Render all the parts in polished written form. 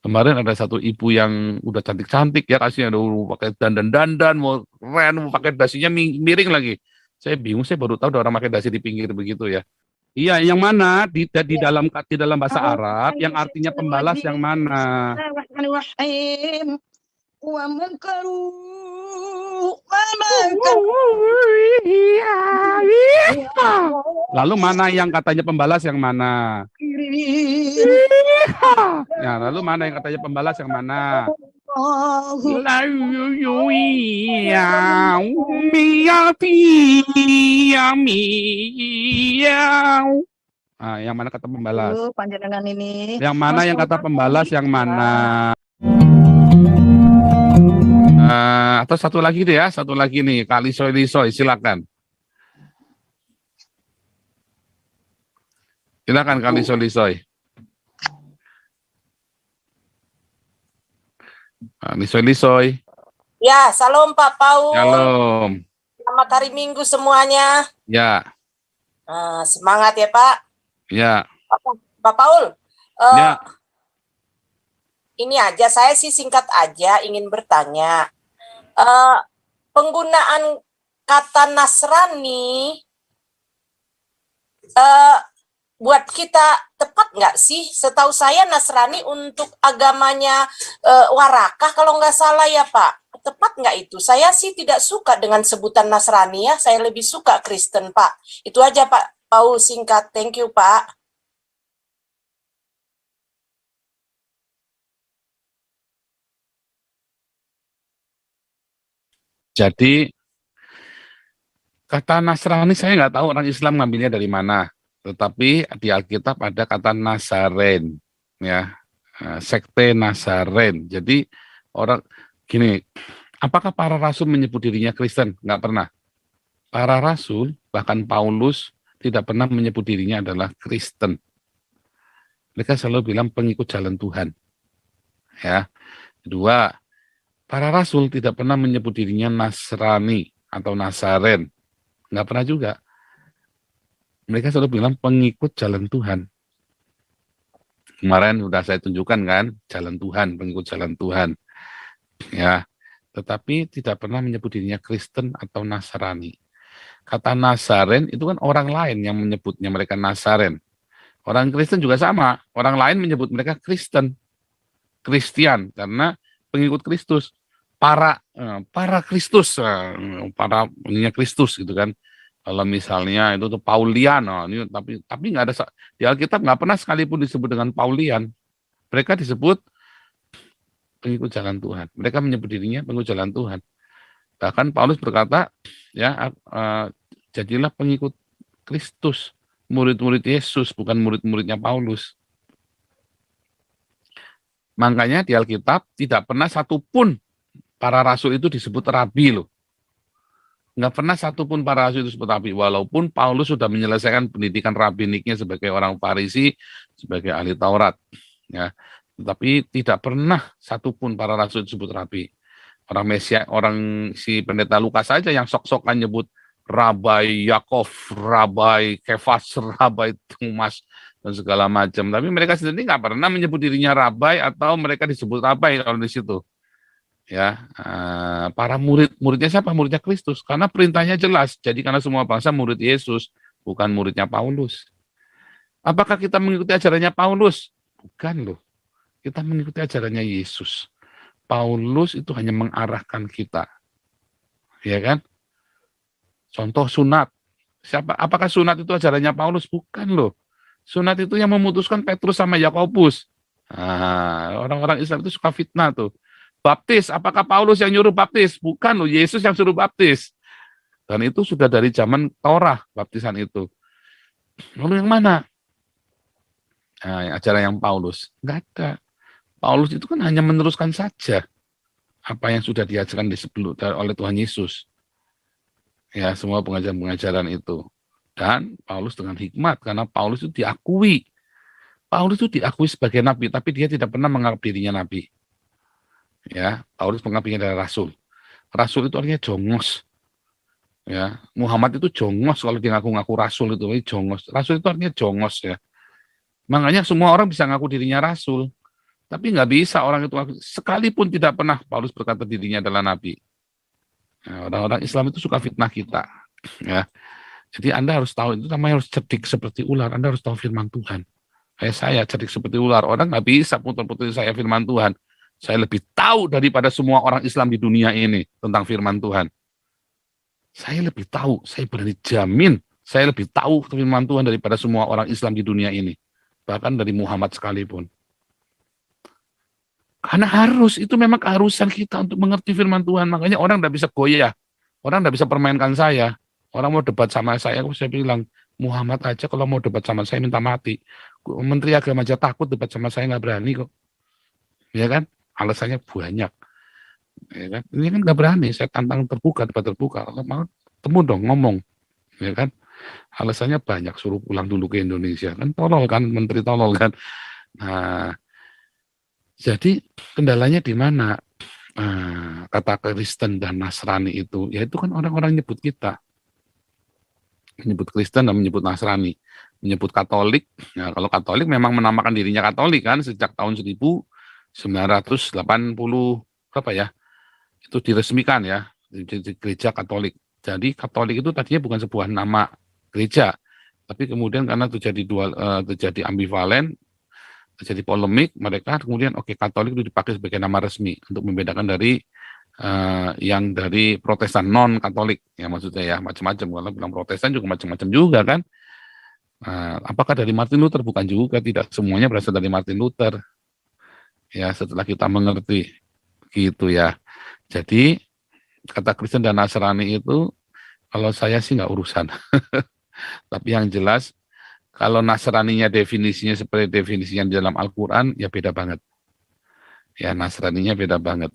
Kemarin ada satu ibu yang udah cantik-cantik ya, kasihnya udah pakai dandan-dandan, mau keren, mau pakai dasinya miring lagi. Saya bingung, saya baru tahu ada orang pakai dasi di pinggir begitu ya. Iya, yang mana Ya. di dalam bahasa Arab yang artinya pembalas yang mana? Bismillahirrahmanirrahim. Wa makaru wa makaru. Lalu mana yang katanya pembalas yang mana? Ya, lalu mana yang katanya pembalas yang mana? Ah, yang mana kata pembalas? Panjenengan ini. Yang mana yang kata pembalas yang mana? Atau satu lagi deh ya, satu lagi nih, Kak Lisoy, silakan. Silakan Kak Lisoy. Lisoy. Ya, salam Pak Paul. Shalom. Selamat hari Minggu semuanya. Ya. Semangat ya Pak. Ya. Pak Paul. Ya. Ini aja, saya sih singkat aja ingin bertanya. Penggunaan kata Nasrani buat kita tepat nggak sih? Setahu saya Nasrani untuk agamanya Warakah kalau nggak salah ya Pak. Tepat nggak itu? Saya sih tidak suka dengan sebutan Nasrani ya. Saya lebih suka Kristen Pak. Itu aja Pak Paul singkat. Thank you Pak. Jadi kata Nasrani saya nggak tahu orang Islam ngambilnya dari mana. Tetapi di Alkitab ada kata Nazaren, ya, sekte Nazaren. Jadi orang gini, apakah para rasul menyebut dirinya Kristen? Nggak pernah. Para rasul, bahkan Paulus, tidak pernah menyebut dirinya adalah Kristen. Mereka selalu bilang pengikut jalan Tuhan. Ya. Kedua, para rasul tidak pernah menyebut dirinya Nasrani atau Nazaren. Nggak pernah juga. Mereka selalu bilang pengikut jalan Tuhan. Kemarin sudah saya tunjukkan kan, jalan Tuhan, pengikut jalan Tuhan. Ya, tetapi tidak pernah menyebut dirinya Kristen atau Nasrani. Kata Nazaren itu kan orang lain yang menyebutnya mereka Nazaren. Orang Kristen juga sama, orang lain menyebut mereka Kristen, Kristian, karena pengikut Kristus. Para Kristus, para pengikut Kristus gitu kan. Kalau misalnya itu tuh Paulian, ini tapi nggak ada di Alkitab nggak pernah sekalipun disebut dengan Paulian. Mereka disebut pengikut jalan Tuhan. Mereka menyebut dirinya pengikut jalan Tuhan. Bahkan Paulus berkata, ya jadilah pengikut Kristus, murid-murid Yesus, bukan murid-muridnya Paulus. Makanya di Alkitab tidak pernah satupun para rasul itu disebut rabi loh. Nggak pernah satupun para rasul itu disebut rabi, walaupun Paulus sudah menyelesaikan pendidikan rabbiniknya sebagai orang Farisi, sebagai ahli Taurat. Ya. Tetapi tidak pernah satupun para rasul disebut rabi. Orang si pendeta Lukas saja yang sok-sokan nyebut Rabai Yakov, Rabai Kefas, Rabai Thomas, dan segala macam. Tapi mereka sendiri nggak pernah menyebut dirinya Rabai atau mereka disebut Rabai kalau di situ. Ya, para muridnya siapa? Muridnya Kristus. Karena perintahnya jelas. Jadi karena semua bangsa murid Yesus, bukan muridnya Paulus. Apakah kita mengikuti ajarannya Paulus? Bukan loh. Kita mengikuti ajarannya Yesus. Paulus itu hanya mengarahkan kita. Ya kan? Contoh sunat. Apakah sunat itu ajarannya Paulus? Bukan loh. Sunat itu yang memutuskan Petrus sama Yakobus. Orang-orang Islam itu suka fitnah tuh. Baptis, apakah Paulus yang nyuruh baptis? Bukan loh, Yesus yang suruh baptis. Dan itu sudah dari zaman Torah, baptisan itu. Lalu yang mana? Ajaran yang Paulus. Enggak ada. Paulus itu kan hanya meneruskan saja apa yang sudah diajarkan oleh Tuhan Yesus. Ya, semua pengajaran-pengajaran itu. Dan Paulus dengan hikmat, karena Paulus itu diakui. Paulus itu diakui sebagai nabi, tapi dia tidak pernah menganggap dirinya nabi. Ya, Paulus menganggapnya adalah rasul. Rasul itu artinya jongos. Ya, Muhammad itu jongos kalau dia ngaku-ngaku rasul itu jongos. Rasul itu artinya jongos ya. Makanya semua orang bisa ngaku dirinya rasul. Tapi nggak bisa orang itu, sekalipun tidak pernah Paulus berkata dirinya adalah nabi. Nah, orang-orang Islam itu suka fitnah kita. Ya. Jadi Anda harus tahu, itu namanya harus cerdik seperti ular. Anda harus tahu firman Tuhan. Kayak saya cerdik seperti ular. Orang nggak bisa putar-putar saya firman Tuhan. Saya lebih tahu daripada semua orang Islam di dunia ini tentang firman Tuhan. Saya lebih tahu, saya berani jamin, saya lebih tahu firman Tuhan daripada semua orang Islam di dunia ini. Bahkan dari Muhammad sekalipun. Karena harus, itu memang keharusan kita untuk mengerti firman Tuhan. Makanya orang tidak bisa goyah. Orang tidak bisa permainkan saya. Orang mau debat sama saya bilang, Muhammad aja kalau mau debat sama saya minta mati. Menteri Agama aja takut debat sama saya, nggak berani kok. Ya kan? Alasannya banyak. Ya kan? Ini kan nggak berani, saya tantang terbuka, debat terbuka. Mau temu dong, ngomong. Ya kan? Alasannya banyak, suruh pulang dulu ke Indonesia. Kan tolol kan, menteri tolol kan. Nah, jadi kendalanya di mana? Kata Kristen dan Nasrani itu, ya itu kan orang-orang nyebut kita. Menyebut Kristen dan menyebut Nasrani. Menyebut Katolik. Nah, kalau Katolik memang menamakan dirinya Katolik kan sejak tahun 1980 berapa ya? Itu diresmikan ya, di gereja Katolik. Jadi Katolik itu tadinya bukan sebuah nama gereja, tapi kemudian karena terjadi ambivalen, terjadi polemik, mereka kemudian Katolik itu dipakai sebagai nama resmi untuk membedakan dari yang dari Protestan non Katolik, ya maksudnya ya macam-macam. Kalau bilang Protestan juga macam-macam juga kan. Apakah dari Martin Luther? Bukan juga, tidak semuanya berasal dari Martin Luther. Ya setelah kita mengerti gitu ya. Jadi kata Kristen dan Nasrani itu, kalau saya sih nggak urusan. Tapi yang jelas, kalau Nasraninya definisinya seperti definisinya di dalam Al-Quran, ya beda banget. Ya Nasraninya beda banget.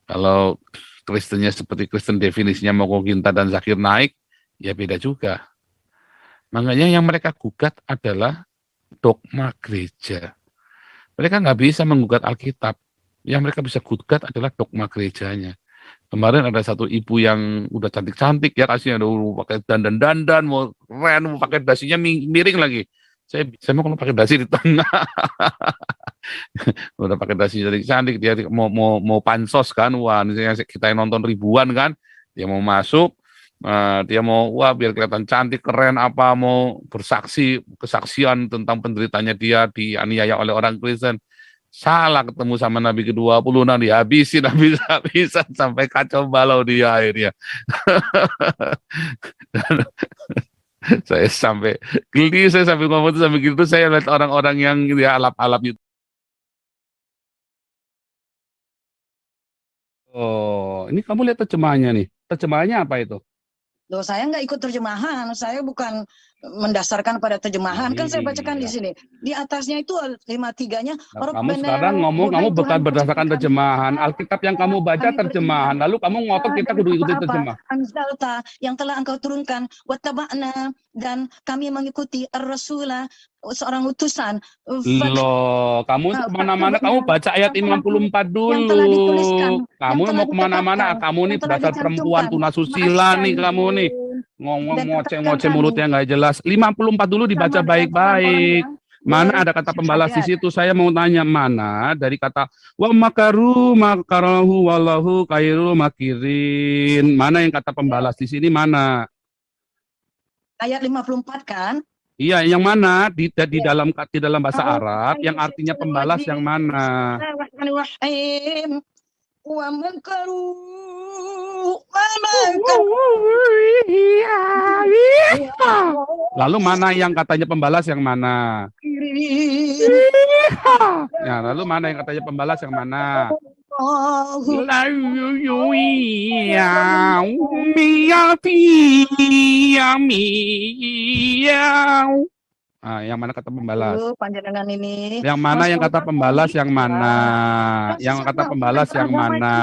Kalau Kristennya seperti Kristen definisinya Mokoginta dan Zakir Naik, ya beda juga. Makanya yang mereka gugat adalah dogma gereja. Mereka nggak bisa menggugat Alkitab. Yang mereka bisa gugat adalah dogma gerejanya. Kemarin ada satu ibu yang udah cantik-cantik ya, kasihnya udah pakai dandan-dandan, mau keren, mau pakai dasinya miring lagi. Saya mau kalau pakai dasi di tengah. Udah pakai dasi cantik, dia mau pansos kan, wah kita yang nonton ribuan kan, dia mau masuk, dia mau wah biar kelihatan cantik, keren apa, mau kesaksian tentang penderitanya dia dianiaya oleh orang Kristen. Salah ketemu sama Nabi ke-20, nah dihabisin habis-habisan sampai kacau balau dia akhirnya. Saya sampai geli, saya sampai ngomong itu sampai gitu, saya lihat orang-orang yang dia alap-alap itu. Oh, ini kamu lihat terjemahannya nih. Terjemahannya apa itu? Loh, saya nggak ikut terjemahan, saya bukan mendasarkan pada terjemahan, kan saya bacakan di sini. Di atasnya itu 53-nya. Nah, kamu sekarang ngomong kamu bukan berdasarkan terjemahan. Alkitab yang kamu baca terjemahan, lalu kamu ngotot kita kudu ikuti terjemahan. Anzalta yang telah engkau turunkan, wattaba'na, dan kami mengikuti ar-rasulah, seorang utusan. Loh, kamu kemana-mana kamu baca ayat 54 dulu. Kamu mau kemana-mana, kamu nih dasar perempuan tunasusila nih kamu nih. Ngomong ngoceh-ngoceh mulutnya nggak jelas. 54 dulu dibaca baik-baik. Mana ada kata pembalas di situ? Saya mau tanya mana dari kata wa makaru makarahu wallahu khairul makirin. Mana yang kata pembalas di sini mana? Ayat 54 kan? Iya, yang mana di dalam bahasa Arab yang artinya pembalas yang mana? Wa makaru lalu mana yang katanya pembalas yang mana? Ya, lalu mana yang katanya pembalas yang mana? Yang mana kata pembalas? Panjangan ini. Yang mana yang kata pembalas yang mana? Yang kata pembalas yang mana?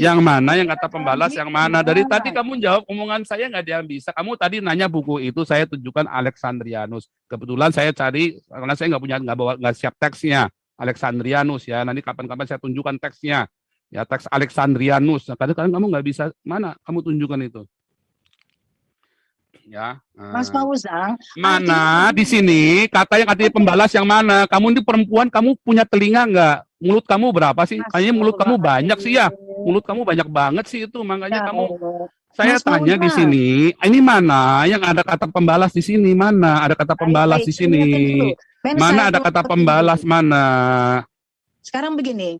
Yang mana yang kata pembalas yang mana? Dari tadi kamu jawab omongan saya nggak ada yang bisa. Kamu tadi nanya buku itu, saya tunjukkan Alexandrianus. Kebetulan saya cari karena saya nggak siap teksnya. Alexandrianus ya. Nanti kapan-kapan saya tunjukkan teksnya. Ya teks Alexandrianus. Nah, kadang-kadang kamu nggak bisa. Mana? Kamu tunjukkan itu. Ya. Mas Fauzan, Mana artinya di sini kata yang artinya pembalas yang mana? Kamu ini perempuan, kamu punya telinga nggak? Mulut kamu berapa sih? Kayaknya mulut kamu banyak sih ya. Astagfirullahaladzim. Mulut kamu banyak banget sih itu. Makanya Ya kamu, Allah. saya Mas tanya di Fauzan, sini, ini mana yang ada kata pembalas di sini? Mana ada kata pembalas baik-baik, di saya sini? ingatkan dulu. Men, saya Mana ada kata ingatkan dulu. pembalas mana? Sekarang begini,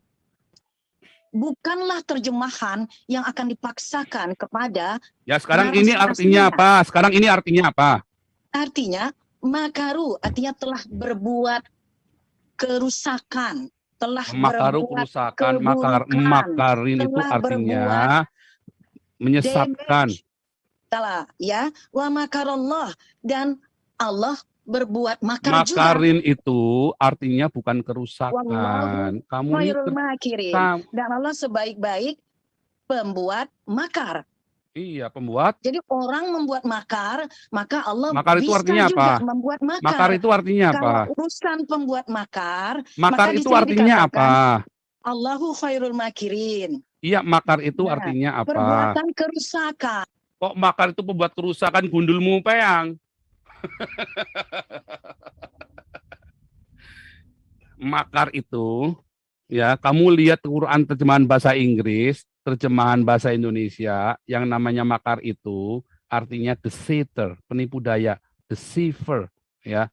bukanlah terjemahan yang akan dipaksakan kepada Ya sekarang ini artinya narasi-narasinya. apa? Sekarang ini artinya apa? Artinya, makaru, artinya telah berbuat kerusakan, telah Makaru berbuat kerusakan, keburukan, makarin itu telah artinya berbuat menyesatkan. damage. Salah, ya. Wa makarallah, dan Allah berbuat makar juga. Makarin itu artinya bukan Wallahu kerusakan. Kamu ini khairul makirin. Dan Allah sebaik-baik pembuat makar. iya, pembuat. Jadi orang membuat makar, maka Allah Makar itu bisa artinya juga apa? membuat makar. Makar itu artinya apa? Kalau urusan pembuat makar, Makar maka di itu sini artinya dikatakan, apa? Allahu khairul makirin. Iya, makar itu Nah, artinya apa? perbuatan kerusakan. Kok makar itu pembuat kerusakan gundulmu peyang? Makar itu, ya, kamu lihat Quran terjemahan bahasa Inggris, terjemahan bahasa Indonesia, yang namanya makar itu artinya deceiver, penipu daya, deceiver, ya.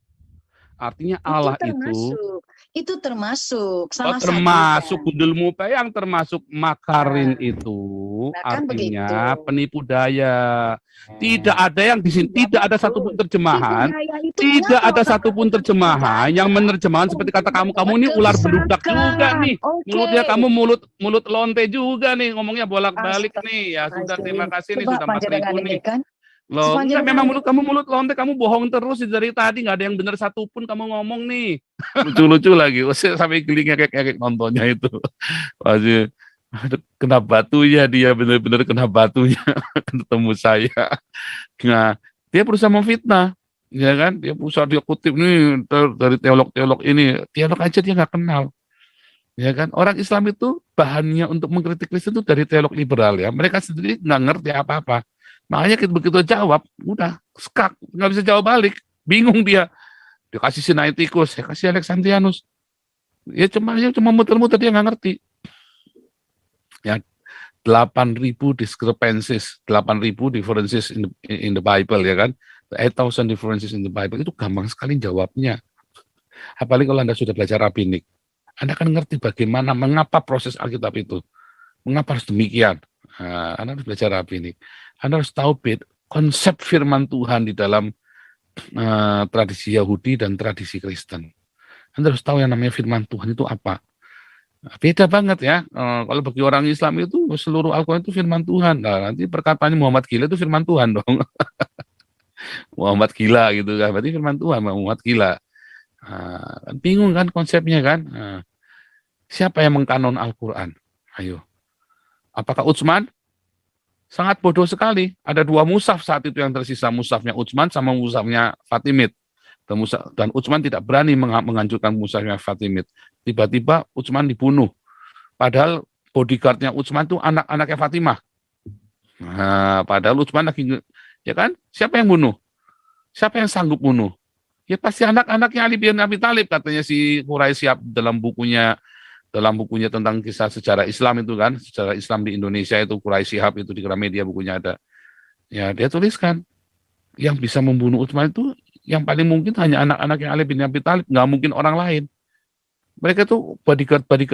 Artinya Allah Itu termasuk salah termasuk satunya. gundulmu peyang, termasuk makarin itu Nah, kan artinya begitu. penipu daya. Tidak ada yang di sini, tidak ada satupun terjemahan, tidak ada satupun terjemahan yang menerjemahkan seperti kata kamu. Kamu ini ular beludak juga nih. Mulutnya kamu mulut lonte juga nih, ngomongnya bolak-balik nih. Ya sudah, terima kasih nih, sudah 4.000 nih. Loh, enggak, memang mulut kamu mulut lonte, kamu bohong terus dari tadi, nggak ada yang benar satupun kamu ngomong nih. Lucu-lucu lagi, sampai geli ngekek nontonnya itu. Masih kena batunya, dia benar-benar kena batunya ketemu saya. Nah, dia berusaha memfitnah, ya kan? Dia berusaha, dia kutip nih dari teolog-teolog ini, teolog aja dia nggak kenal. Ya kan, orang Islam itu bahannya untuk mengkritik Kristen itu dari teolog liberal ya. Mereka sendiri nggak ngerti apa-apa. Makanya begitu jawab, udah skak, nggak bisa jawab balik, bingung dia. Dia kasih Sinaiticus, saya kasih Alexandrianus. Ya cuma muter-muter, dia nggak ngerti. Ya, 8.000 discrepancies, 8.000 differences in the Bible, ya kan? 8,000 differences in the Bible, itu gampang sekali jawabnya. Apalagi kalau Anda sudah belajar rabbinik. Anda akan ngerti bagaimana, mengapa proses Alkitab itu. Mengapa harus demikian. Nah, Anda harus belajar rabbinik. Anda harus tahu konsep firman Tuhan di dalam tradisi Yahudi dan tradisi Kristen. Anda harus tahu yang namanya firman Tuhan itu apa. Nah, beda banget ya. Kalau bagi orang Islam itu seluruh Al-Quran itu firman Tuhan. Nah, nanti perkataannya Muhammad gila itu firman Tuhan dong. Muhammad gila gitu kan. Berarti firman Tuhan, Muhammad gila. Nah, bingung kan konsepnya kan. Nah, siapa yang mengkanon Al-Quran? Ayo. Apakah Utsman? Sangat bodoh sekali. Ada 2 mushaf saat itu yang tersisa, mushafnya Utsman sama mushafnya Fatimid. Dan Utsman tidak berani menghancurkan mushafnya Fatimid. Tiba-tiba Utsman dibunuh. Padahal bodyguardnya Utsman itu anak-anaknya Fatimah. Nah, padahal Utsman lagi, ya kan? Siapa yang bunuh? Siapa yang sanggup bunuh? Ya pasti anak-anaknya Ali bin Abi Thalib, katanya si Quraisy dalam bukunya tentang kisah sejarah Islam itu kan, sejarah Islam di Indonesia itu, Quraisy Shihab itu di Gramedia bukunya ada. Ya dia tuliskan, yang bisa membunuh Utsman itu yang paling mungkin hanya anak-anaknya Ali bin Abi Thalib, nggak mungkin orang lain. Mereka itu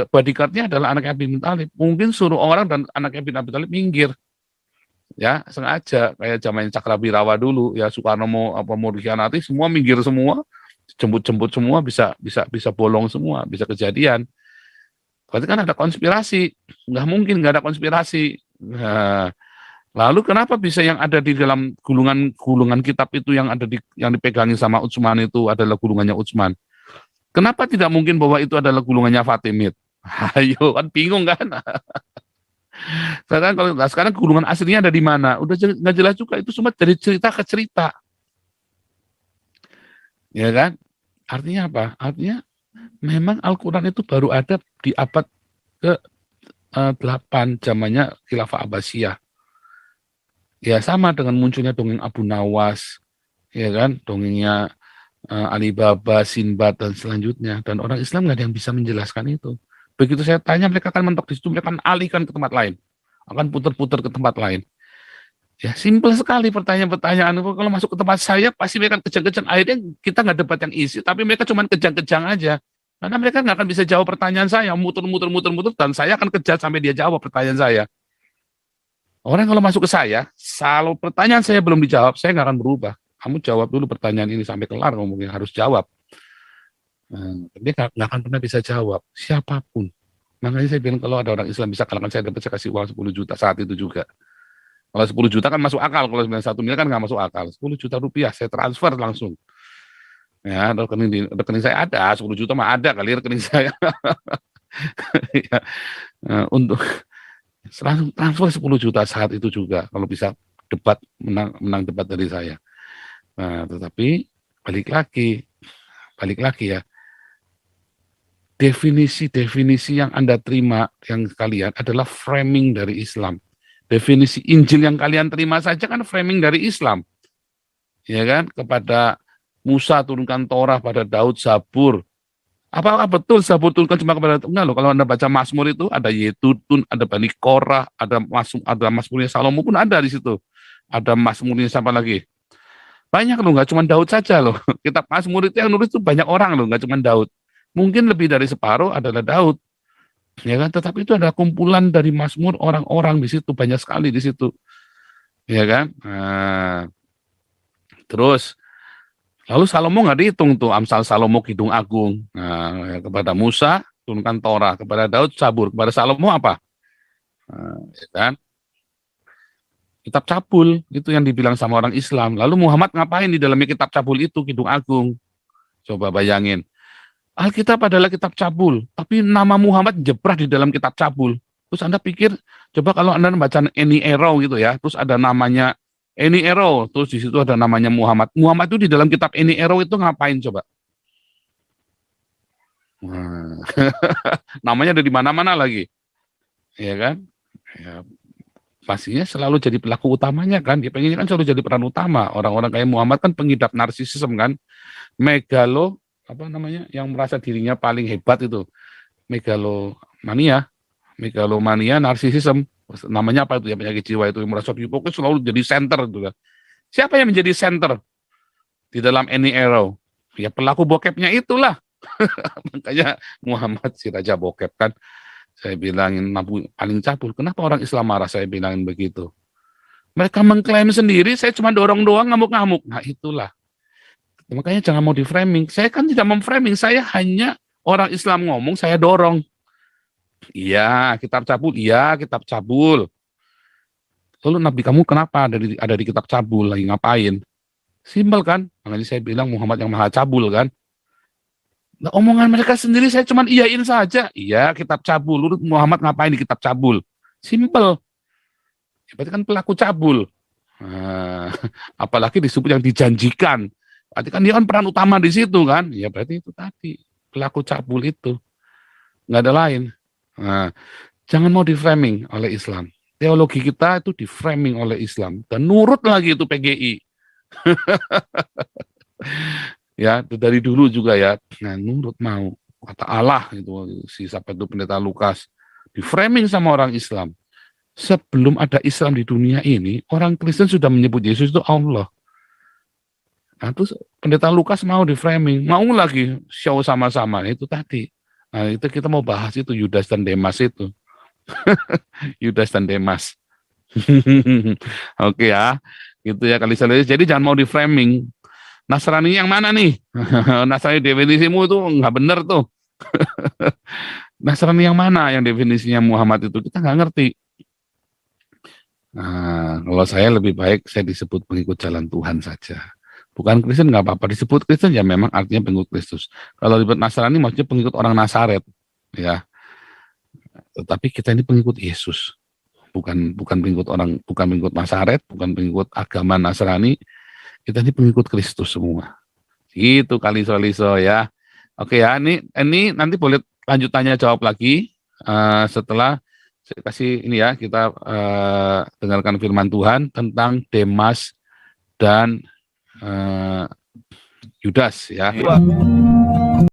bodyguardnya adalah anaknya Abi bin Thalib. Mungkin suruh orang dan anaknya bin Abi Thalib minggir. Ya, sengaja kayak zaman Cakrabirawa dulu, ya Soekarno mau dikhianati, semua minggir semua, jemput semua, bisa bolong semua, bisa kejadian. Berarti kan ada konspirasi, nggak mungkin nggak ada konspirasi. Nah, lalu kenapa bisa yang ada di dalam gulungan kitab itu yang dipegangi sama Utsman itu adalah gulungannya Utsman? Kenapa tidak mungkin bahwa itu adalah gulungannya Fatimid? Ayo, kan bingung kan? Sekarang gulungan aslinya ada di mana? Udah nggak jelas juga, itu semua dari cerita ke cerita. Ya kan? Artinya apa? Artinya memang Al-Quran itu baru ada di abad ke-8, zamannya Khilafah Abbasiyah. Ya sama dengan munculnya dongeng Abu Nawas, ya kan, dongengnya Alibaba, Sinbad dan selanjutnya. Dan orang Islam nggak ada yang bisa menjelaskan itu. Begitu saya tanya, mereka akan mentok di situ, mereka akan alihkan ke tempat lain, akan putar-putar ke tempat lain. Ya simpel sekali pertanyaan-pertanyaan. Kalau masuk ke tempat saya, pasti mereka kejang-kejang. Akhirnya kita nggak dapat yang isi, tapi mereka cuma kejang-kejang aja. Karena mereka nggak akan bisa jawab pertanyaan saya, muter-muter, dan saya akan kejar sampai dia jawab pertanyaan saya. Orang kalau masuk ke saya, kalau pertanyaan saya belum dijawab, saya nggak akan berubah. Kamu jawab dulu pertanyaan ini sampai kelar, ngomongnya harus jawab. Dia nggak akan pernah bisa jawab, siapapun. Makanya saya bilang kalau ada orang Islam bisa kalahkan saya dapat, saya kasih uang 10 juta saat itu juga. Kalau 10 juta kan masuk akal, kalau 1 miliar kan nggak masuk akal. 10 juta rupiah saya transfer langsung. Ya, rekening saya ada, 10 juta mah ada kali rekening saya. Ya, untuk langsung transfer 10 juta saat itu juga, kalau bisa debat, menang debat dari saya. Nah, tetapi balik lagi ya, definisi yang Anda terima, yang kalian adalah framing dari Islam. Definisi Injil yang kalian terima saja kan framing dari Islam. Ya kan, kepada Musa turunkan Torah, pada Daud Zabur. Apakah betul Zabur turunkan cuma kepada enggak loh? Kalau Anda baca Mazmur itu ada Yedutun, ada Bani Korah, ada Mazmurnya Salomo pun ada di situ. Ada Mazmurnya siapa lagi? Banyak loh, nggak cuma Daud saja loh. Kitab Mazmur itu yang nulis itu banyak orang loh, nggak cuma Daud. Mungkin lebih dari separuh adalah Daud. Ya kan, tetapi itu adalah kumpulan dari Mazmur orang-orang di situ, banyak sekali di situ. Ya kan? Nah, terus lalu Salomo nggak dihitung tuh, Amsal Salomo Kidung Agung. Nah, kepada Musa turunkan Torah, kepada Daud Zabur, kepada Salomo apa? Nah, ya kan? Kitab Cabul itu yang dibilang sama orang Islam. Lalu Muhammad ngapain di dalamnya kitab Cabul itu, Kidung Agung? Coba bayangin. Alkitab adalah kitab Cabul, tapi nama Muhammad jebrah di dalam kitab Cabul. Terus Anda pikir, coba kalau Anda baca Any Arrow gitu ya, terus ada namanya Any Arrow, terus di situ ada namanya Muhammad. Muhammad itu di dalam kitab Any Arrow itu ngapain coba? Namanya ada di mana-mana lagi. Ya kan? Ya, pastinya selalu jadi pelaku utamanya kan. Dia pengennya kan selalu jadi peran utama. Orang-orang kayak Muhammad kan pengidap narsisisme kan. Megalo, apa namanya, yang merasa dirinya paling hebat itu. Megalomania, narsisisme. Namanya apa itu ya, penyakit jiwa itu, yang merasa pokoknya selalu jadi center gitu kan. Siapa yang menjadi center di dalam Any Arrow? Ya pelaku bokepnya itulah. Makanya Muhammad si raja bokep kan. Saya bilangin paling cabul. Kenapa orang Islam marah saya bilangin begitu? Mereka mengklaim sendiri, saya cuma dorong doang, ngamuk-ngamuk. Nah itulah. Makanya jangan mau di framing. Saya kan tidak memframing, saya hanya orang Islam ngomong, saya dorong. Iya, kitab Cabul. Iya, kitab Cabul. Lalu Nabi kamu kenapa ada di kitab Cabul, lagi ngapain? Simpel kan? Makanya saya bilang Muhammad yang maha cabul kan? Nah, omongan mereka sendiri saya cuma iyain saja. Iya, kitab Cabul. Lalu Muhammad ngapain di kitab Cabul? Simpel. Ya, berarti kan pelaku cabul. Nah, apalagi disebut yang dijanjikan. Berarti kan dia kan peran utama di situ kan? Ya berarti itu tadi, pelaku cabul itu. Nggak ada lain. Nah, jangan mau di-framing oleh Islam. Teologi kita itu di-framing oleh Islam. Dan nurut lagi itu PGI. Ya, dari dulu juga ya. Nah, nurut mau. Kata Allah itu, si siapa itu pendeta Lukas. Di-framing sama orang Islam. Sebelum ada Islam di dunia ini, orang Kristen sudah menyebut Yesus itu Allah. Nah, terus pendeta Lukas mau di-framing. Mau lagi show sama-sama. Itu tadi. Nah, itu kita mau bahas itu Yudas dan Demas itu. Yudas dan Demas. Oke ya. Gitu ya kali sekali. Jadi jangan mau di-framing. Nasrani yang mana nih? Nasrani definisimu itu nggak bener tuh. Nasrani yang mana yang definisinya Muhammad itu? Kita nggak ngerti. Nah, kalau saya lebih baik saya disebut pengikut jalan Tuhan saja. Bukan Kristen nggak apa-apa, disebut Kristen ya memang artinya pengikut Kristus. Kalau disebut Nasrani maksudnya pengikut orang Nazaret, ya. Tetapi kita ini pengikut Yesus, bukan pengikut Nazaret, bukan pengikut agama Nasrani. Kita ini pengikut Kristus semua. Gitu kali Liso ya. Oke ya, ini nanti boleh lanjut tanya jawab lagi setelah Saya kasih ini ya, kita dengarkan firman Tuhan tentang Demas dan Yudas ya.